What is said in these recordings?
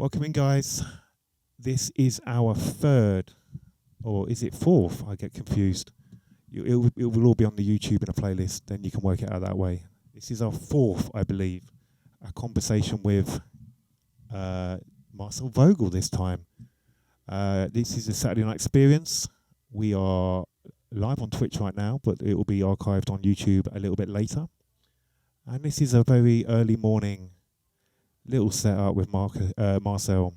Welcome in, guys. This is our third, or is it fourth? I get confused. It will all be on the YouTube in a playlist, then you can work it out that way. This is our fourth, I believe, a conversation with Marcel Vogel this time. This is a Saturday night experience. We are live on Twitch right now, but it will be archived on YouTube a little bit later. And this is a very early morning little setup with Marcel.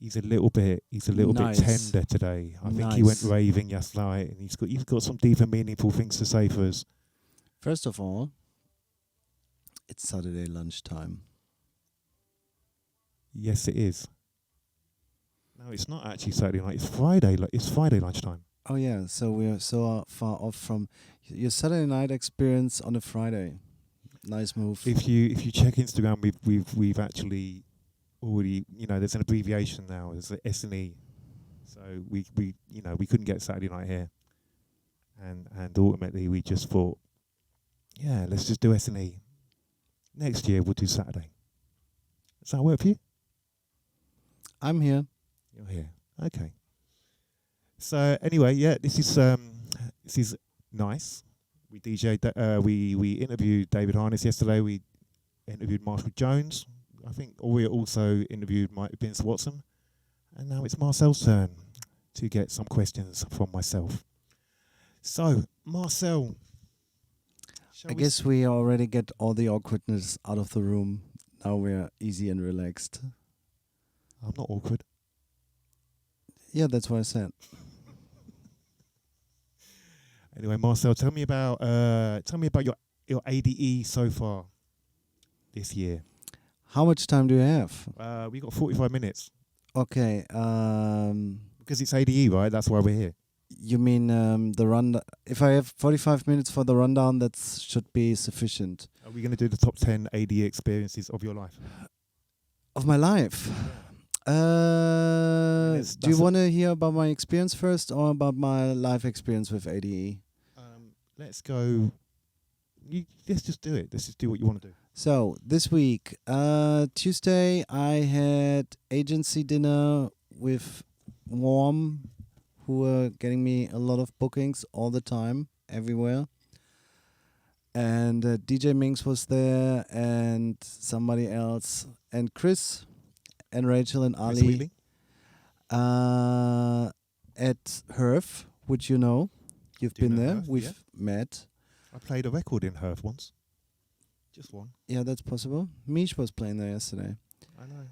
He's a little bit tender today. I think he went raving last night, and he's got some deep and meaningful things to say for us. First of all, it's Saturday lunchtime. Yes, it is. No, it's not actually Saturday night. It's Friday. It's Friday lunchtime. Oh yeah, so we're so far off from your Saturday night experience on a Friday. Nice move. If you check Instagram, we've actually already, there's an abbreviation now. There's the S&E. So we couldn't get Saturday night here, and ultimately we just thought, yeah, let's just do S&E. Next year we'll do Saturday. Does that work for you? I'm here. You're here. Okay. So anyway, yeah, this is nice. We DJ'd. We interviewed David Harness yesterday. We interviewed Marshall Jones. I think we also interviewed Vince Watson, and now it's Marcel's turn to get some questions from myself. So, Marcel, I guess we already get all the awkwardness out of the room. Now we're easy and relaxed. I'm not awkward. Yeah, that's what I said. Anyway, Marcel, tell me about your ADE so far this year. How much time do you have? We got 45 minutes. Okay. Because it's ADE, right? That's why we're here. You mean the rundown? If I have 45 minutes for the rundown, that should be sufficient. Are we going to do the top 10 ADE experiences of your life? Of my life? Do you want to hear about my experience first or about my life experience with ADE? Let's go. Let's just do it. Let's just do what you want to do. So, this week, Tuesday, I had agency dinner with Warm, who were getting me a lot of bookings all the time, everywhere. And DJ Minx was there, and somebody else, and Chris, and Rachel and Ali at Herf, which you know. You've been there. Herf, We've met. I played a record in Herf once. Just one. Yeah, that's possible. Mish was playing there yesterday. I know.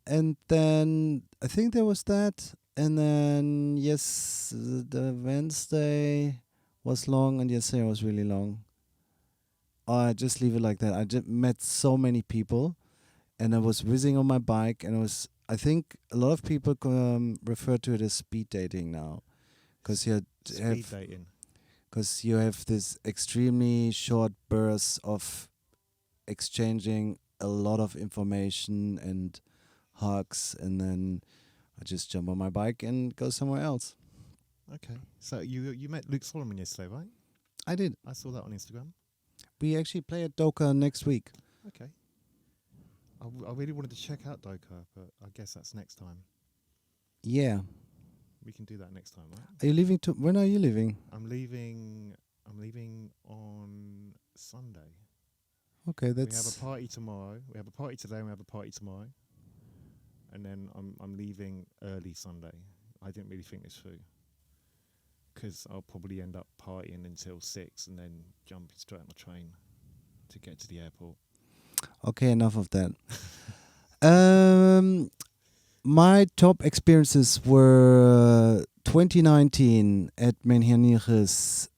And then I think there was that. And then, yes, the Wednesday was long, and yesterday was really long. I just leave it like that. I just met so many people, and I was whizzing on my bike, and I think a lot of people refer to it as speed dating now. Because you have this extremely short burst of exchanging a lot of information and hugs, and then I just jump on my bike and go somewhere else. Okay. So you met Luke Solomon yesterday, right? I did. I saw that on Instagram. We actually play at Doka next week. Okay. I really wanted to check out Doka, but I guess that's next time. Yeah. We can do that next time, right? Are you leaving when are you leaving? I'm leaving on Sunday. Okay, We have a party tomorrow. We have a party today and we have a party tomorrow. And then I'm leaving early Sunday. I didn't really think this through, because I'll probably end up partying until 6 and then jumping straight on the train to get to the airport. Okay, enough of that. My top experiences were 2019 at Menhirniches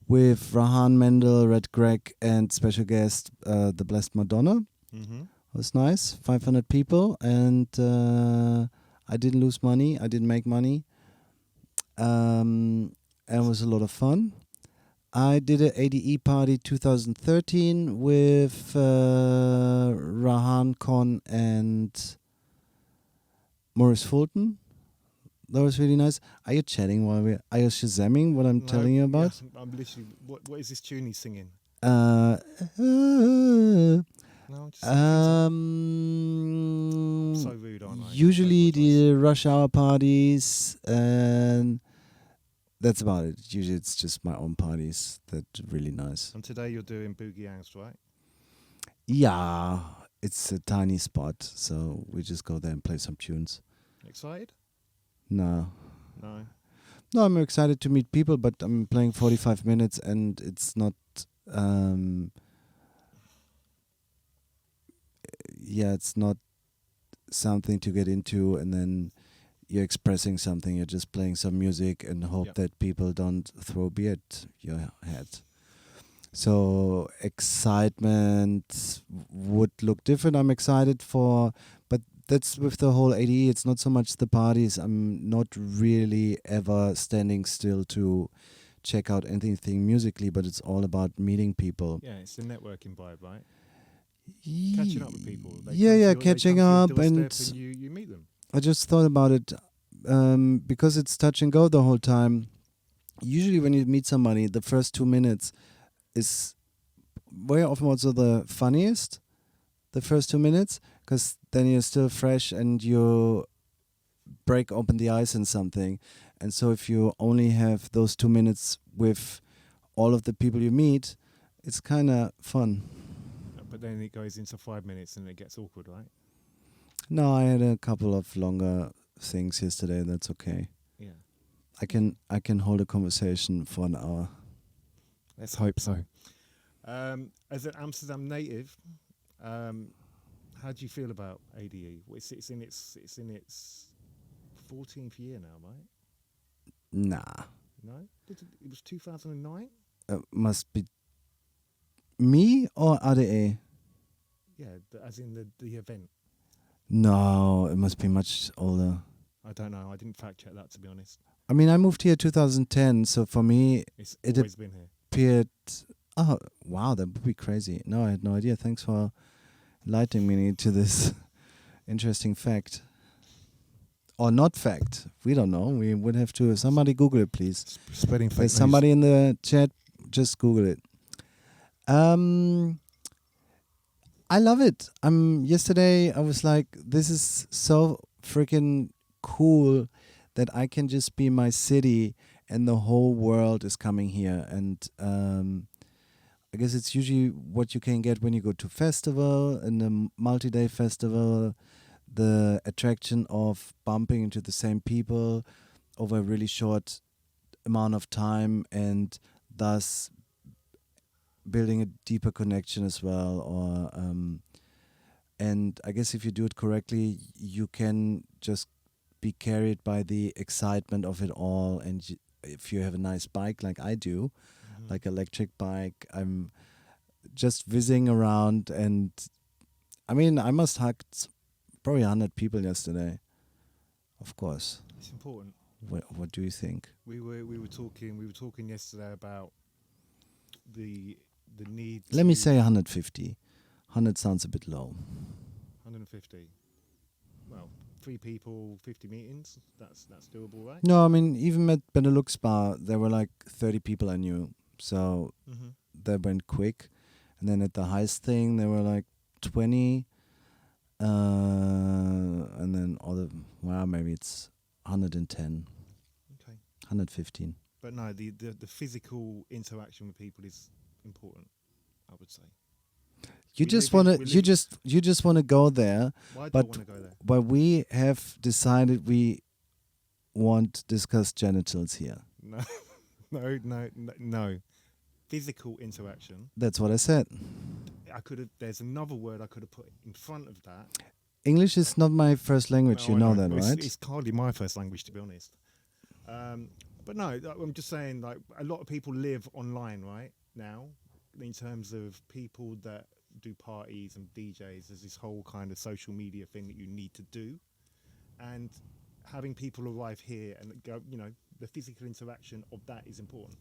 with Rahan Mendel, Red Greg, and special guest the Blessed Madonna. Mm-hmm. It was nice, 500 people, and I didn't lose money. I didn't make money, and it was a lot of fun. I did an ADE party 2013 with Rahan Khan and Maurice Fulton. That was really nice. Are you chatting while are you shazamming what I'm telling you about? I'm literally. What is this tune he's singing? No, No, Just some things so rude, aren't I? Usually Apologise. the rush hour parties, and that's about it. Usually it's just my own parties that are really nice. And today you're doing Boogie Angst, right? Yeah, it's a tiny spot, so we just go there and play some tunes. Excited? No. No. No, I'm excited to meet people, but I'm playing 45 minutes and it's not it's not something to get into and then you're expressing something. You're just playing some music and hope that people don't throw beer at your head. So excitement would look different. I'm excited but that's with the whole ADE. It's not so much the parties. I'm not really ever standing still to check out anything musically, but it's all about meeting people. Yeah, it's a networking vibe, right? Catching up with people. Catching up, and you meet them. I just thought about it because it's touch and go the whole time. Usually when you meet somebody, the first 2 minutes is very often also the funniest, the first 2 minutes, because then you're still fresh and you break open the ice in something. And so if you only have those 2 minutes with all of the people you meet, it's kind of fun. But then it goes into 5 minutes and it gets awkward, right? No, I had a couple of longer things yesterday. That's okay. Yeah. I can hold a conversation for an hour. Let's hope so. As an Amsterdam native, how do you feel about ADE? It's in its 14th year now, right? Nah. No? It was 2009? Must be me or ADE? Yeah, as in the event. No, it must be much older. I don't know. I didn't fact check that, to be honest. I mean, I moved here 2010, so for me, It's always been here. appeared. Oh, wow, that would be crazy. No, I had no idea. Thanks for enlightening me to this interesting fact. Or not fact. We don't know. We would have to. Somebody Google it, please. Spreading fake There's news. somebody in the chat. Just Google it. I love it. Yesterday I was like, this is so freaking cool that I can just be my city and the whole world is coming here. And I guess it's usually what you can get when you go to festival, and a multi-day festival, the attraction of bumping into the same people over a really short amount of time and thus building a deeper connection as well. Or and I guess if you do it correctly, you can just be carried by the excitement of it all. And if you have a nice bike like I do, like electric bike, I'm just whizzing around, and I mean, I must hugged probably 100 people yesterday. Of course. It's important. What do you think? We were talking yesterday about the need. Let me say 150. 100 sounds a bit low. 150. Well, 3 people, 50 meetings. That's doable, right? No, I mean, even at Benelux Bar, there were like 30 people I knew. So that went quick. And then at the heist thing, there were like 20. And then maybe it's 110. Okay. 115. But no, the physical interaction with people is important, I would say. You just want to go there. Why do I want to go there? But we have decided we won't discuss genitals here. No. Physical interaction. That's what I said. There's another word I could have put in front of that. English is not my first language, you know that, right? It's hardly my first language, to be honest. But no, I'm just saying, like, a lot of people live online right now, in terms of people that do parties and DJs. There's this whole kind of social media thing that you need to do, and having people arrive here and go, the physical interaction of that is important.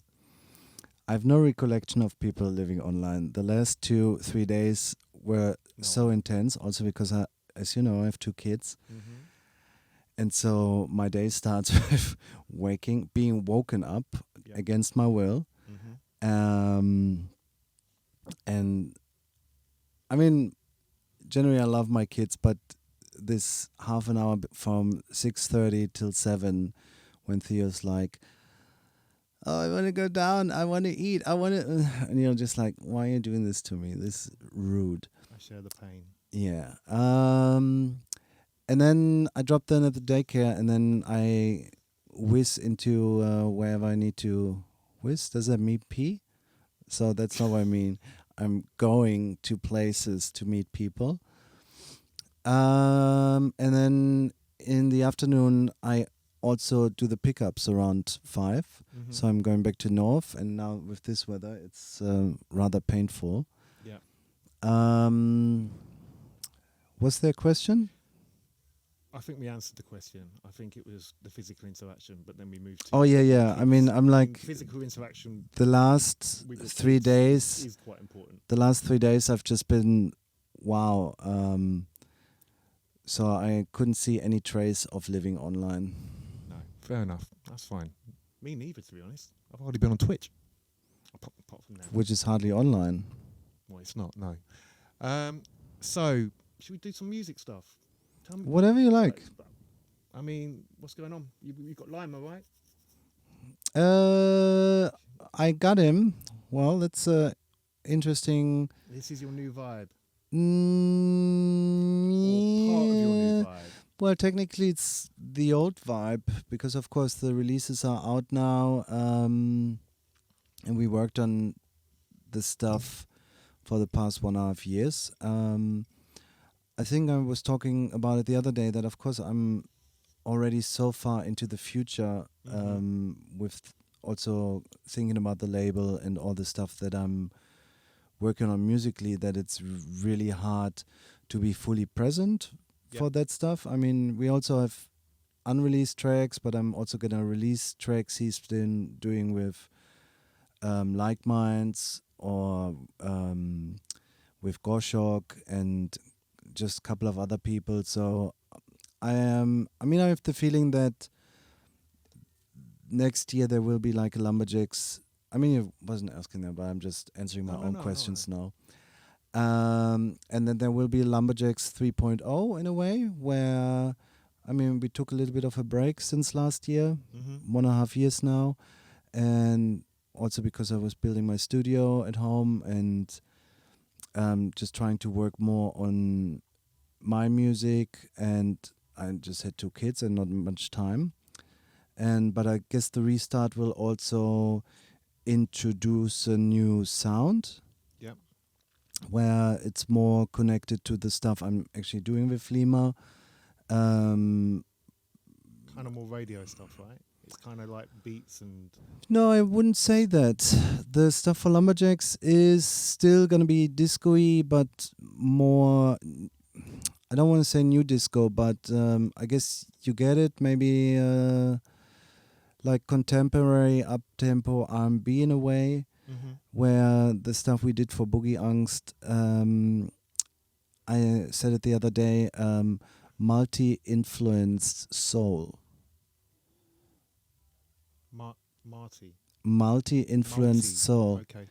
I have no recollection of people living online. The last 2-3 days were so intense, also because as you know, I have 2 kids. And so my day starts with being woken up against my will. And I mean, generally I love my kids, but this half an hour from 6:30 till 7, when Theo's like, "Oh, I want to go down. I want to eat. I want to," and you're just like, "Why are you doing this to me? This is rude." I share the pain. Yeah. And then I drop them at the daycare, and then I whiz into wherever I need to whiz. Does that mean pee? So that's not what I mean. I'm going to places to meet people. And then in the afternoon, I also do the pickups around 5. Mm-hmm. So I'm going back to North, and now with this weather, it's rather painful. Yeah. Was there a question? I think we answered the question. I think it was the physical interaction, but then we moved to. Oh yeah. I mean, I'm like, physical interaction. The last with the 3 kids days is quite important. The last 3 days, I've just been, wow. So I couldn't see any trace of living online. No, fair enough. That's fine. Me neither, to be honest. I've already been on Twitch. Apart from now. Which is hardly online. Well, it's not, no. So, should we do some music stuff? Tell me Whatever you like. I mean, what's going on? You got LYMA, right? I got him. Well, that's interesting. This is your new vibe. Or Part part of your new vibe. Well, technically it's the old vibe, because of course the releases are out now, and we worked on the stuff for the past 1.5 years. I think I was talking about it the other day, that of course I'm already so far into the future, with also thinking about the label and all the stuff that I'm working on musically, that it's really hard to be fully present for that stuff. I mean, we also have unreleased tracks, but I'm also gonna release tracks he's been doing with Like Minds, or with Goshok, and just a couple of other people. So I have the feeling that next year there will be like a Lumberjacks. I mean, I wasn't asking that, but I'm just answering my own questions now. And then there will be a Lumberjacks 3.0 in a way, where, I mean, we took a little bit of a break since last year, 1.5 years now, and also because I was building my studio at home and just trying to work more on my music, and I just had 2 kids and not much time. But I guess the restart will also introduce a new sound. Yep. Where it's more connected to the stuff I'm actually doing with LYMA. Kind of more radio stuff, right? It's kind of like beats and... No, I wouldn't say that. The stuff for Lumberjacks is still going to be disco-y, but more... I don't want to say new disco, but I guess you get it. Maybe like contemporary up-tempo R&B in a way, where the stuff we did for Boogie Angst, I said it the other day, multi-influenced soul. Multi-influenced soul. Okay.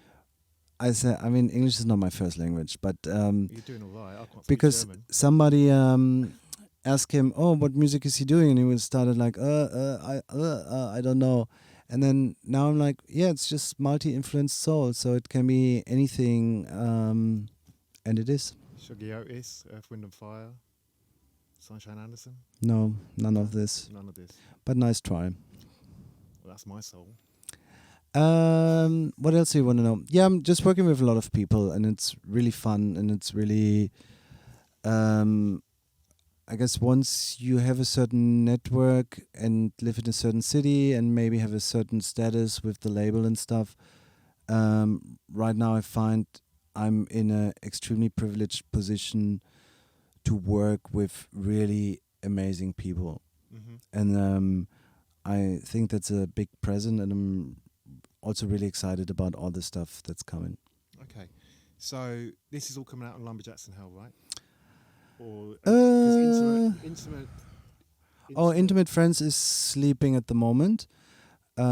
I mean, English is not my first language, but You're doing all right. I can't speak because German. somebody asked him, "Oh, what music is he doing?" and he was started like, I don't know. And then now I'm like, yeah, it's just multi-influenced soul, so it can be anything, and it is. Shuggy Otis, Earth, Wind and Fire, Sunshine Anderson. No, none of this. None of this. But nice try. Well, that's my soul. What else do you want to know? Yeah, I'm just working with a lot of people, and it's really fun, and it's really, I guess once you have a certain network and live in a certain city and maybe have a certain status with the label and stuff, right now I find I'm in an extremely privileged position to work with really amazing people. And I think that's a big present, and I'm also really excited about all the stuff that's coming. Okay, so this is all coming out on Lumberjacks In Hell, right? Or intimate. Oh, Intimate Friends is sleeping at the moment. But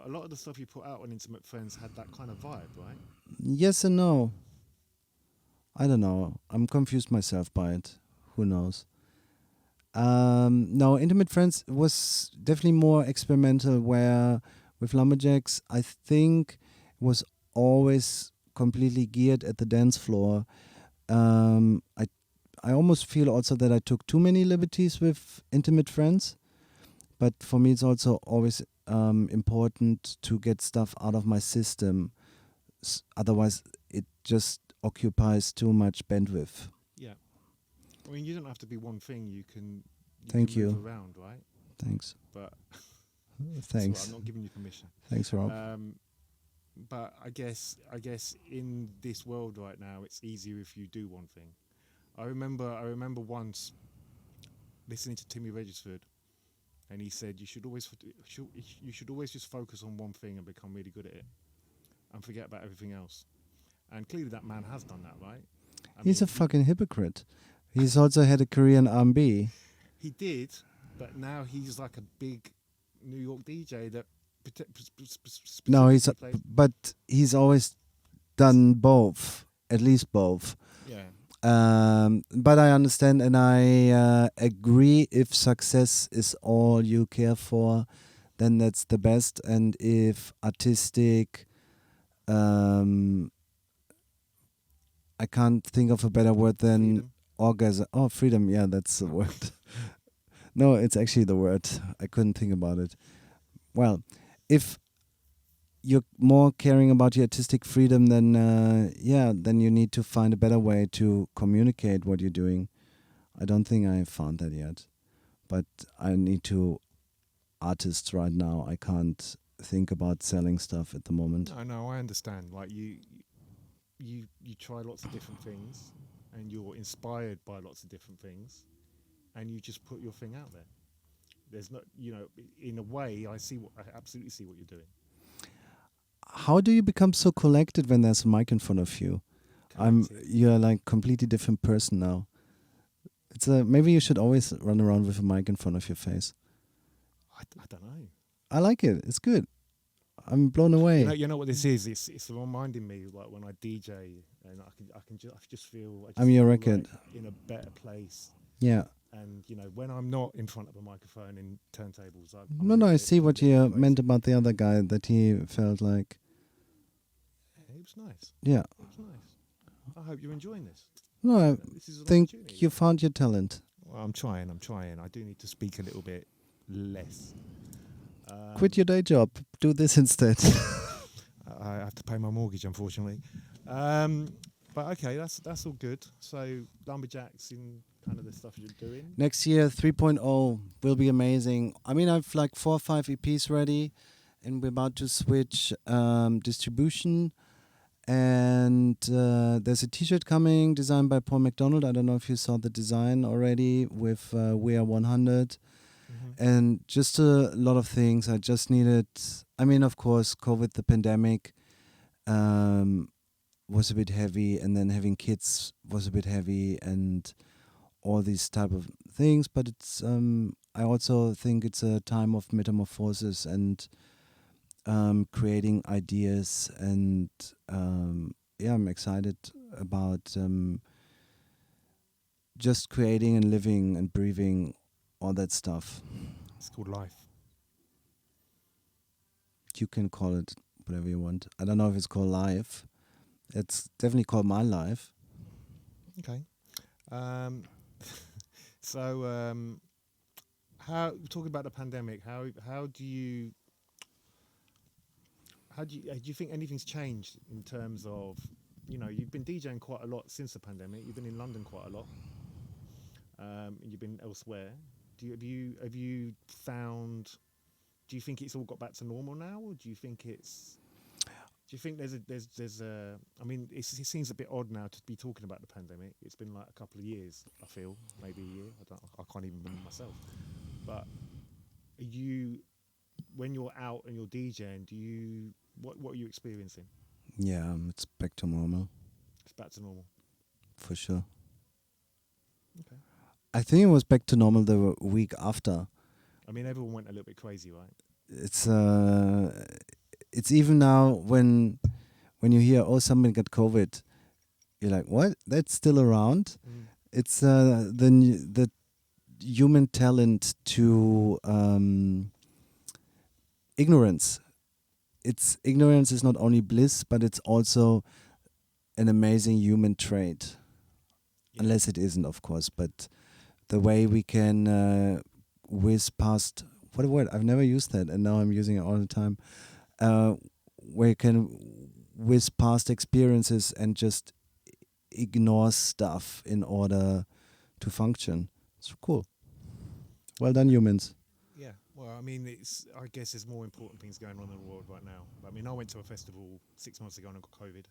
a lot of the stuff you put out on Intimate Friends had that kind of vibe, right? Yes and no. I don't know. I'm confused myself by it. Who knows? No, Intimate Friends was definitely more experimental, where with Lumberjacks, I think it was always completely geared at the dance floor. I almost feel also that I took too many liberties with Intimate Friends, but for me it's also always important to get stuff out of my system. Otherwise, it just occupies too much bandwidth. Yeah. I mean, you don't have to be one thing. You can. Thank can move you. around, right? Thanks. But Thanks. I'm not giving you permission. Thanks, Rob. But I guess in this world right now, it's easier if you do one thing. I remember once listening to Timmy Regisford, and he said you should always just focus on one thing and become really good at it, and forget about everything else. And clearly, that man has done that, right? He's a fucking hypocrite. He's also had a career in R&B. He did, but now he's like a big New York DJ that. No, but he's always done both, at least both. Yeah. But I understand and I agree. If success is all you care for, then that's the best. And if artistic, I can't think of a better word than orgasm. Oh, freedom. Yeah, that's the word. No, it's actually the word. I couldn't think about it. Well, if you're more caring about your artistic freedom, then then you need to find a better way to communicate what you're doing. I don't think I have found that yet, but I need to artists right now. I can't think about selling stuff at the moment. I know, I understand. Like you try lots of different things, and you're inspired by lots of different things, and you just put your thing out there. There's not, in a way, I absolutely see what you're doing. How do you become so collected when there's a mic in front of you? You're like completely different person now. It's maybe you should always run around with a mic in front of your face. I don't know. I like it. It's good. I'm blown away. You know what this is? It's reminding me like when I DJ, and I just feel I'm your record like in a better place. Yeah. And when I'm not in front of a microphone in turntables, I see what you meant about the other guy, that he felt like. Yeah, it was nice. Yeah. It was nice. I hope you're enjoying this. No, I think you found your talent. Well, I'm trying. I do need to speak a little bit less. Quit your day job. Do this instead. I have to pay my mortgage, unfortunately. But okay, that's all good. So Lumberjacks in kind of the stuff you're doing. Next year, 3.0 will be amazing. I mean, I've like 4 or 5 EPs ready, and we're about to switch distribution. And there's a T-shirt coming designed by Paul McDonald. I don't know if you saw the design already with We Are 100. And just a lot of things. I just needed, I mean, of course, COVID, the pandemic was a bit heavy, and then having kids was a bit heavy, and all these type of things. But it's, I also think it's a time of metamorphosis and creating ideas. And I'm excited about just creating and living and breathing all that stuff. It's called life. You can call it whatever you want. I don't know if it's called life. It's definitely called my life. Okay. So, how talking about the pandemic? How do you think anything's changed in terms of, you've been DJing quite a lot since the pandemic. You've been in London quite a lot. And you've been elsewhere. Have you found? Do you think it's all got back to normal now, or do you think there's a? I mean, it seems a bit odd now to be talking about the pandemic. It's been like a couple of years. I feel maybe a year. I can't even remember myself. But when you're out and you're DJing, what are you experiencing? Yeah, it's back to normal. It's back to normal. For sure. Okay. I think it was back to normal the week after. I mean, everyone went a little bit crazy, right? It's even now when you hear, oh, somebody got COVID, you're like, what? That's still around. Mm. It's the human talent to ignorance. It's ignorance is not only bliss, but it's also an amazing human trait. Yeah. Unless it isn't, of course. But the way we can whiz past, what a word, I've never used that, and now I'm using it all the time. Where you can whiz past experiences and just ignore stuff in order to function. It's cool. Well done, humans. Yeah. Well, I mean, I guess there's more important things going on in the world right now. I mean, I went to a festival 6 months ago and I got COVID.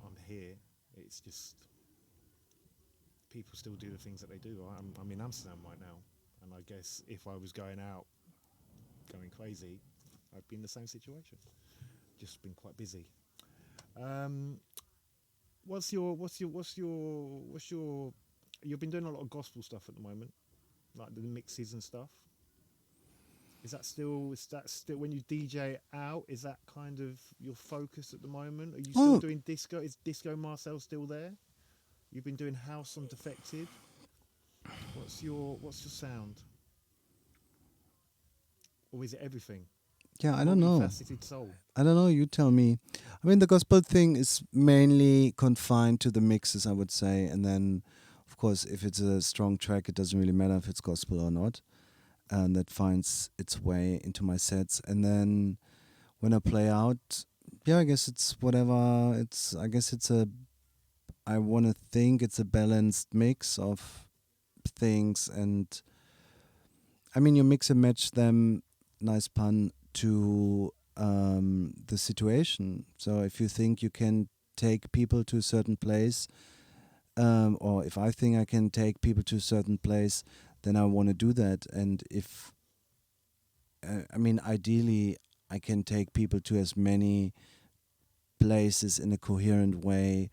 I'm here. It's just people still do the things that they do. I'm in Amsterdam right now, and I guess if I was going out, going crazy, I'd be in the same situation. Just been quite busy. What's your? You've been doing a lot of gospel stuff at the moment, like the mixes and stuff. Is that still when you DJ out? Is that kind of your focus at the moment? Are you still doing disco? Is Disco Marcel still there? You've been doing house on Defected. What's your sound? Or is it everything? Yeah, I don't know. Multifaceted soul. I don't know. You tell me. I mean, the gospel thing is mainly confined to the mixes, I would say, and then, of course, if it's a strong track, it doesn't really matter if it's gospel or not. And that finds its way into my sets. And then when I play out, yeah, I guess it's whatever. I want to think it's a balanced mix of things. And I mean, you mix and match them, nice pun, to the situation. So if you think you can take people to a certain place, or if I think I can take people to a certain place, then I want to do that. And if, I mean, ideally, I can take people to as many places in a coherent way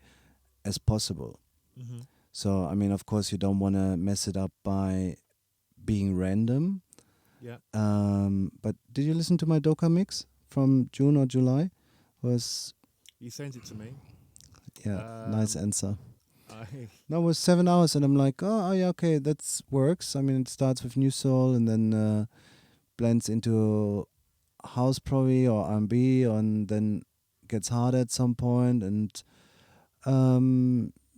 as possible. Mm-hmm. So, I mean, of course, you don't want to mess it up by being random. Yeah. But did you listen to my Doka mix from June or July? You sent it to me. Yeah, nice answer. I No, it was 7 hours, and I'm like, oh yeah, okay, that works. I mean, it starts with new soul and then blends into house probably or R&B, and then gets harder at some point. And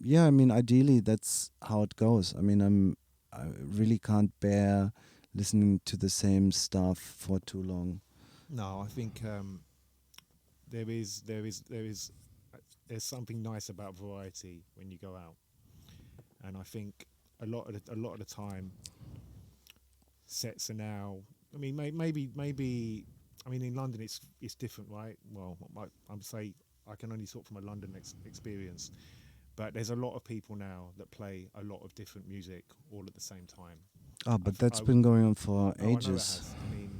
yeah, I mean, ideally that's how it goes. I mean, I really can't bear listening to the same stuff for too long. No, I think there's something nice about variety when you go out, and I think a lot of the time sets are now. I mean, maybe. I mean, in London it's different, right? Well, I'm say I can only talk from a London experience, but there's a lot of people now that play a lot of different music all at the same time. Oh, but that's been going on for ages. I know it ages. has. I mean,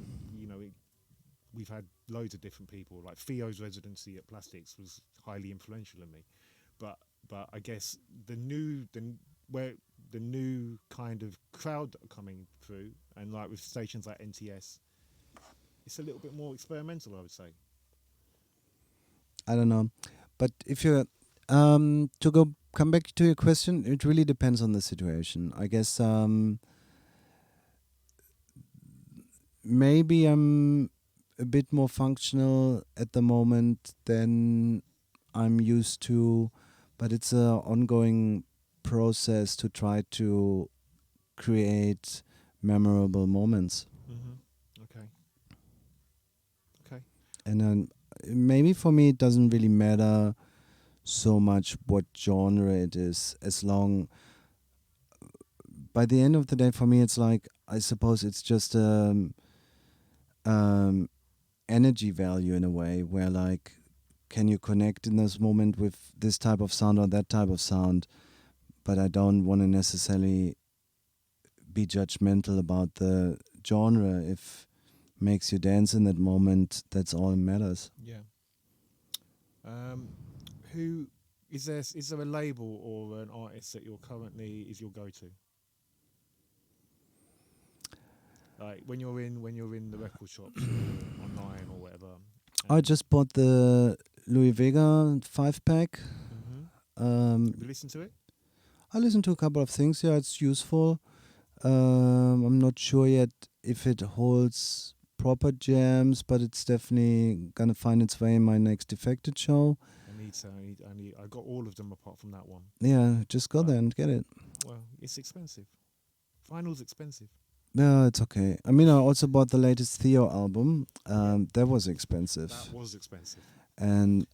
we've had loads of different people. Like Theo's residency at Plastics was highly influential in me, but I guess the new kind of crowd that are coming through, and like with stations like NTS, it's a little bit more experimental, I would say. I don't know, but if you come back to your question, it really depends on the situation. I guess maybe I'm a bit more functional at the moment than I'm used to, but it's an ongoing process to try to create memorable moments. Mm-hmm. Okay. And then maybe for me it doesn't really matter so much what genre it is, as long by the end of the day for me it's like, I suppose it's just energy value in a way, where like, can you connect in this moment with this type of sound or that type of sound, but I don't want to necessarily be judgmental about the genre. If makes you dance in that moment, that's all that matters. Yeah. Who is there? Is there a label or an artist that you're currently is your go-to? Like when you're in the record shops or online or whatever. I just bought the Louis Vega 5-pack. Have you listened to it? I listened to a couple of things. Yeah, it's useful. I'm not sure yet if it holds proper jams, but it's definitely gonna find its way in my next Defected show. I got all of them apart from that one. Yeah, just go there and get it. Well, it's expensive. Vinyl's expensive. Yeah, it's okay. I mean, I also bought the latest Theo album. That was expensive. That was expensive. And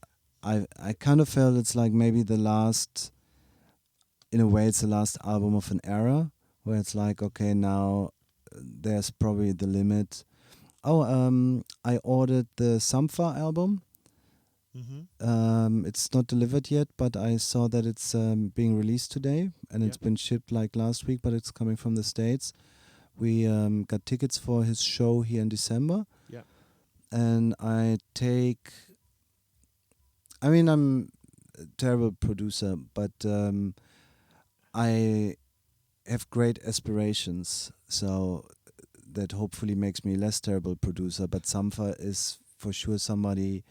I kind of felt it's like maybe the last, in a way, it's the last album of an era where it's like, okay, now there's probably the limit. I ordered the Sampha album. It's not delivered yet, but I saw that it's being released today, and it's been shipped like last week, but it's coming from the States. We got tickets for his show here in December. Yeah. And I'm a terrible producer, but I have great aspirations, so that hopefully makes me less terrible producer. But Sampha is for sure somebody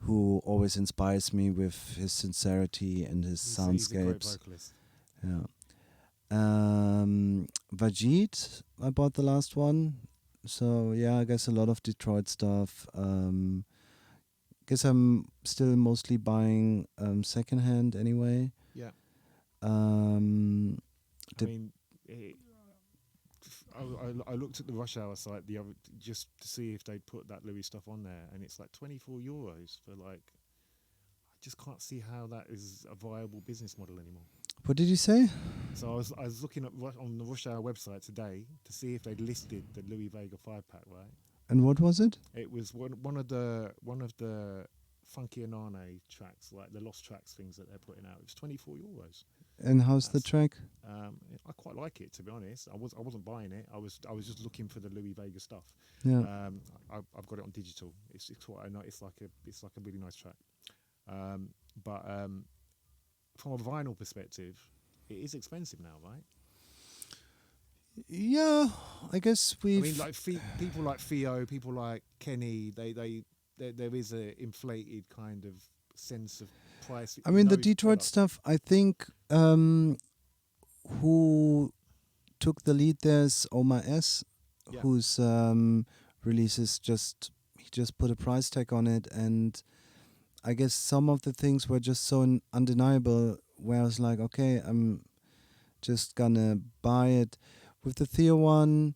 who always inspires me with his sincerity and his soundscapes. He's a great vocalist. Yeah. Vajit, I bought the last one. So yeah, I guess a lot of Detroit stuff. Guess I'm still mostly buying secondhand anyway. Yeah. I looked at the Rush Hour site the other just to see if they'd put that Louis stuff on there, and it's like €24 for like. I just can't see how that is a viable business model anymore. What did you say? So I was looking at on the Rush Hour website today to see if they'd listed the Louis Vega 5-pack, right? And what was it? It was one of the Funky Anane tracks, like the Lost Tracks things that they're putting out. It was €24. And how's the track? I quite like it, to be honest. I wasn't buying it. I was just looking for the Louis Vega stuff. Yeah. I've got it on digital. It's what I know. It's like a really nice track. But from a vinyl perspective, it is expensive now, right? Yeah, I guess we've. I mean, like people like Theo, people like Kenny, there is a inflated kind of sense of price. I mean, the Detroit stuff, I think who took the lead there is Omar S, whose releases he just put a price tag on it, and I guess some of the things were just so undeniable where I was like, okay, I'm just gonna buy it. With the Theo one,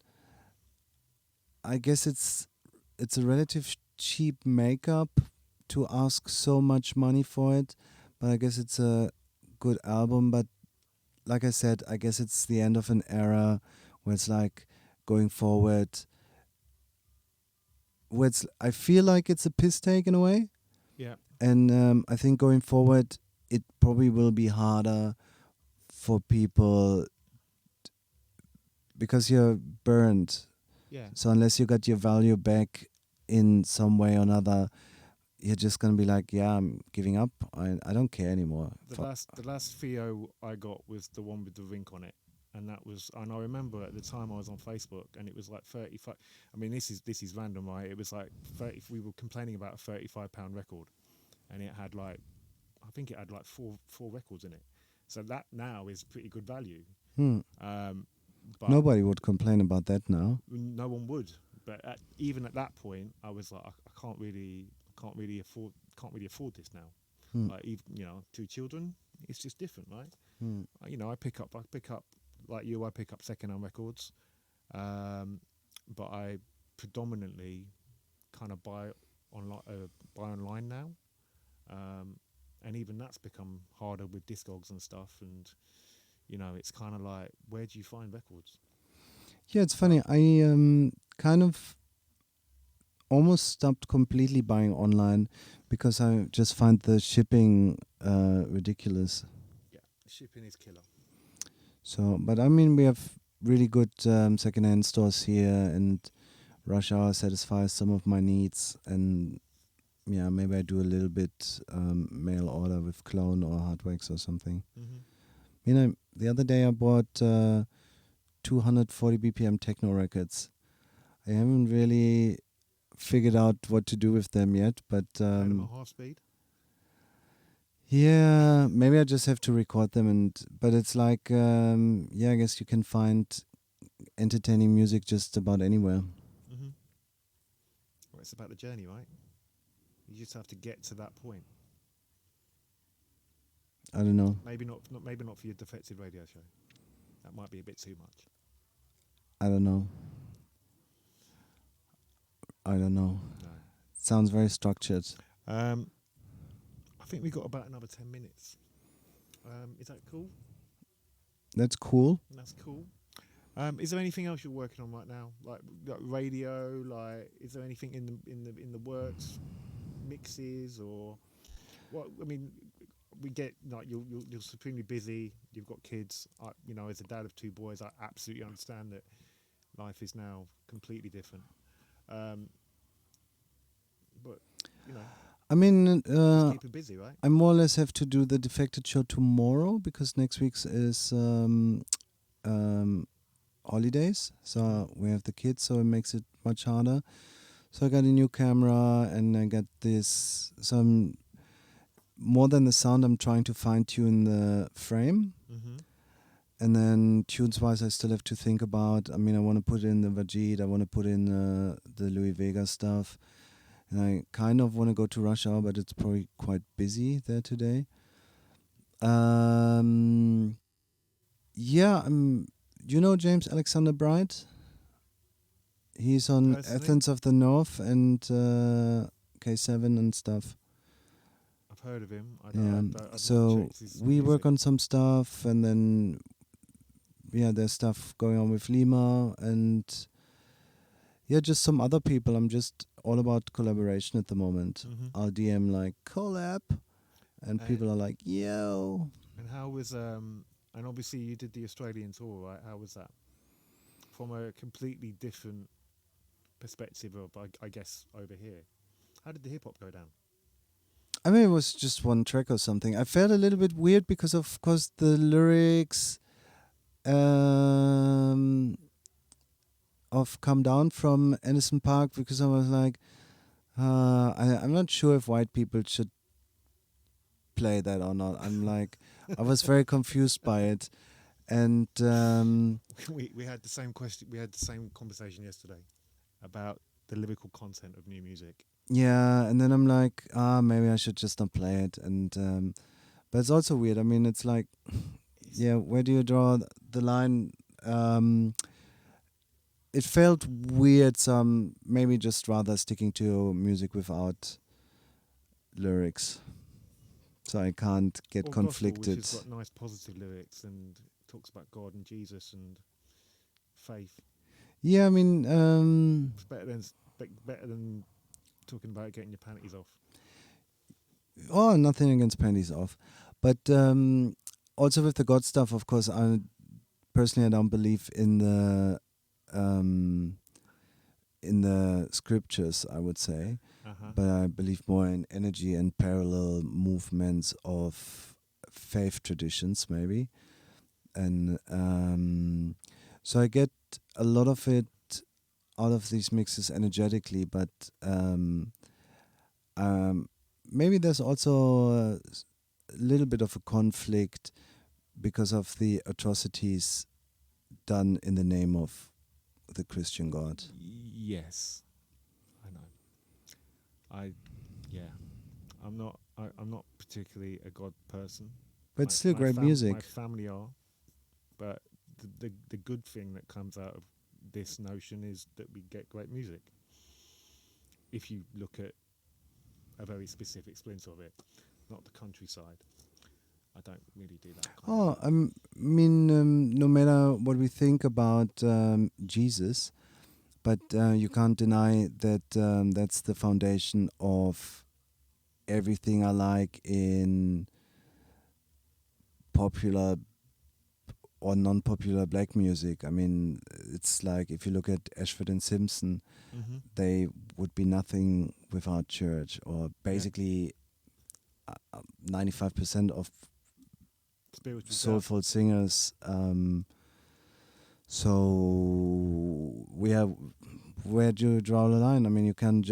I guess it's a relative cheap makeup to ask so much money for it, but I guess it's a good album. But like I said, I guess it's the end of an era where it's like going forward, where I feel like it's a piss take in a way. Yeah. And I think going forward, it probably will be harder for people because you're burned. Yeah. So unless you got your value back in some way or another, you're just gonna be like, yeah, I'm giving up. I don't care anymore. The last Theo I got was the one with the rink on it, and I remember at the time I was on Facebook, and it was like 35. I mean, this is random, right? It was like 30. We were complaining about a £35 record, and it had like, I think it had like four records in it. So that now is pretty good value. But nobody would complain about that now. No one would. But even at that point, I was like, I can't really afford this now. Like, even, 2 children, it's just different, right? I pick up like you. I pick up secondhand records, but I predominantly kind of buy online now, and even that's become harder with Discogs and stuff. And it's kind of like, where do you find records? Yeah, it's funny. I kind of almost stopped completely buying online because I just find the shipping ridiculous. Yeah, shipping is killer. So, but I mean, we have really good secondhand stores here, and Rush Hour satisfies some of my needs. And yeah, maybe I do a little bit mail order with Clone or Hardwax or something. The other day I bought 240 BPM techno records. I haven't really figured out what to do with them yet, but Play them at half speed. yeah, maybe I just have to record them, but it's like I guess you can find entertaining music just about anywhere. Mm-hmm. Well, it's about the journey, right? You just have to get to that point. I don't know. Maybe not for your defective radio show. That might be a bit too much. I don't know. No. Sounds very structured. I think we got about another 10 minutes. Is that cool? That's cool. That's cool. Is there anything else you're working on right now, like radio? Like, is there anything in the works, mixes or what? I mean, we get like you're supremely busy. You've got kids. As a dad of 2 boys, I absolutely understand that life is now completely different. But I mean, just keep it busy, right? I more or less have to do the Defected show tomorrow because next week's is holidays, so we have the kids, so it makes it much harder. So I got a new camera and I got this. Some more than the sound, I'm trying to fine tune the frame. Mm-hmm. And then tunes-wise, I still have to think about. I mean, I want to put in the Vajid, I want to put in the Louis Vega stuff, and I kind of want to go to Rush Hour, but it's probably quite busy there today. You know James Alexander Bright? He's on Personally? Athens of the North and K7 and stuff. I've heard of him. So we work on some stuff, and then there's stuff going on with LYMA, and just some other people. I'm just all about collaboration at the moment. Mm-hmm. I'll DM like collab, and people are like, yo. And how was and obviously you did the Australian tour, right? How was that? From a completely different perspective of, I guess, over here. How did the hip hop go down? I mean, it was just one track or something. I felt a little bit weird because, of course, the lyrics of Come Down from Anderson Park, because I was like, I'm not sure if white people should play that or not. I'm like, I was very confused by it. And we had the same question. We had the same conversation yesterday about the lyrical content of new music. Yeah, and then I'm like, maybe I should just not play it. And but it's also weird. I mean, it's like, where do you draw the line? It felt weird. So I'm maybe just rather sticking to music without lyrics, so I can't get conflicted. Gospel, which has got nice positive lyrics and talks about God and Jesus and faith. Yeah, I mean, it's better than talking about getting your panties off. Oh, nothing against panties off, but also with the God stuff, of course, I don't believe in the scriptures, I would say, but I believe more in energy and parallel movements of faith traditions, maybe, and so I get a lot of it out of these mixes energetically, but maybe there's also a little bit of a conflict because of the atrocities done in the name of the Christian God. Yes, I know. I'm not particularly a God person. But it's still great music. My family are, but the good thing that comes out of this notion is that we get great music. If you look at a very specific splinter of it, not the countryside. I don't really do that. I mean, no matter what we think about Jesus, but you can't deny that that's the foundation of everything I like in popular or non-popular black music. I mean, it's like if you look at Ashford and Simpson, they would be nothing without church, or basically 95% of soulful singers So we have, where do you draw the line? I mean, you can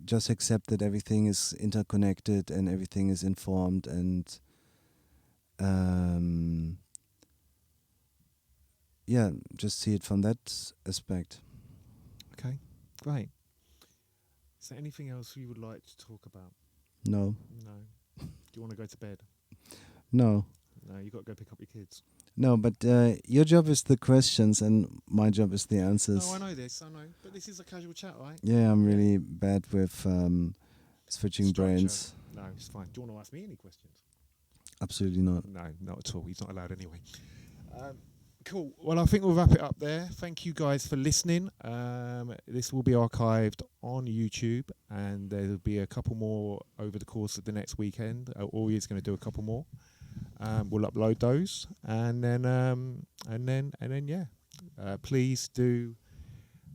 just accept that everything is interconnected and everything is informed, and yeah, just see it from that aspect. Okay, great. Is there anything else you would like to talk about? No. No. Do you want to go to bed? No. No, you got to go pick up your kids. No, but your job is the questions and my job is the answers. No, I know this, I know. But this is a casual chat, right? Yeah, I'm really bad with switching Structure. brains. No, it's fine. Do you want to ask me any questions? Absolutely not. No, not at all. He's not allowed anyway. Cool. Well, I think we'll wrap it up there. Thank you guys for listening. This will be archived on YouTube, and there'll be a couple more over the course of the next weekend. Ori is going to do a couple more. We'll upload those, and then yeah. Please do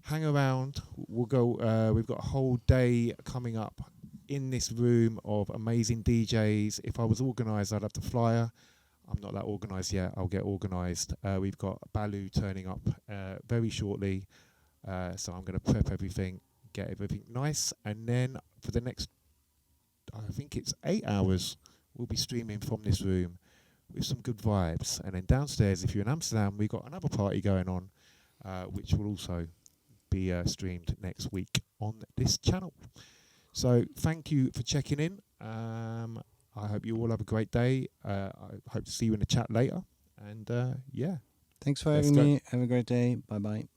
hang around. We'll go. We've got a whole day coming up in this room of amazing DJs. If I was organised, I'd have the flyer. I'm not that organised yet. I'll get organised. We've got Balu turning up very shortly, so I'm going to prep everything, get everything nice, and then for the next, I think it's 8 hours, we'll be streaming from this room with some good vibes. And then downstairs, if you're in Amsterdam, we've got another party going on, which will also be streamed next week on this channel. So thank you for checking in. I hope you all have a great day. I hope to see you in the chat later. And yeah. Thanks for having me. Have a great day. Bye-bye.